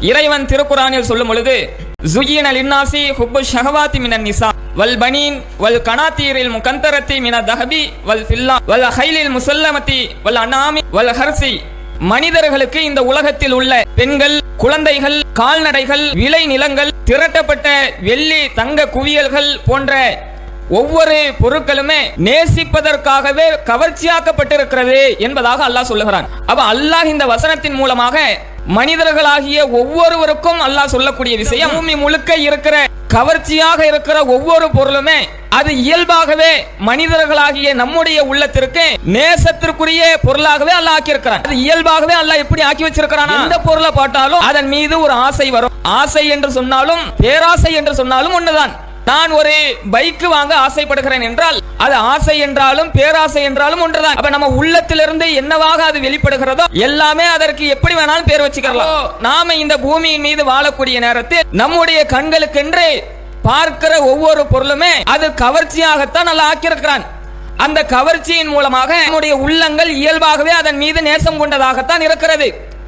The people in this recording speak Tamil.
இறைவன் திருக்குரானில் சொல்லும் பொழுது زُيِّنَ لِلنَّاسِ حُبُّ الشَّهَوَاتِ مِنَ النِّسَاءِ وَالْبَنِينَ وَالْقَنَاطِيرِ الْمُقَنطَرَةِ مِنَ الذَّهَبِ وَالْفِضَّةِ وَالْخَيْلِ الْمُسَلَّمَةِ وَالْأَنْعَامِ وَالْحَرْثِ மனிதர்களுக்கு இந்த உலகத்தில் உள்ள பெண்கள், குழந்தைகள், கால்நடைகள், விளை நிலங்கள், திரட்டப்பட்ட வெள்ளி தங்க குவியல்கள் போன்ற ஒவ்வொரு பொருட்களுமே நேசிப்பதற்காகவே கவர்ச்சியாக்கப்பட்டிருக்கிறது என்பதாக அல்லாஹ் சொல்லுகிறான். அப்ப அல்லாஹ் இந்த வசனத்தின் மூலமாக மனிதர்களாகிய ஒவ்வொருவருக்கும் அல்லாஹ் சொல்லக்கூடிய விஷயம், பூமி முழுக்க இருக்கிற கவர்ச்சியாக இருக்கிற ஒவ்வொரு பொருளுமே அது இயல்பாகவே மனிதர்களாகிய நம்முடைய உள்ளத்திற்கு நேசத்திற்குரிய பொருளாகவே அல்லாஹ் ஆக்கியிருக்கிறான். அது இயல்பாகவே அல்லாஹ் எப்படி ஆக்கி வச்சிருக்கிறான், எந்த பொருளை பார்த்தாலும் அதன் மீது ஒரு ஆசை வரும். ஆசை என்று சொன்னாலும் பேராசை என்று சொன்னாலும் ஒண்ணுதான். நான் ஒரு பைக் வாங்க ஆசைப்படுகிறேன் என்றால் அது ஆசை என்றாலும் பேராசை என்றாலும் ஒன்றுதான். அப்ப நம்ம உள்ளத்திலிருந்து என்னவாக அது வெளிப்படுகிறதோ எல்லாமே அதற்கு எப்படி வேணாலும் பேர் வச்சுக்கலாம். நாம இந்த பூமியின் மீது வாழக்கூடிய நேரத்தில் நம்முடைய கண்களுக்கென்று பார்க்கிற ஒவ்வொரு பொருளுமே அது கவர்ச்சியாகத்தான் நல்லா ஆக்கியிருக்கிறான். அந்த கவர்ச்சியின் மூலமாக நம்முடைய உள்ளங்கள் இயல்பாகவே அதன் மீது நேசம் கொண்டதாகத்தான் இருக்கிறது.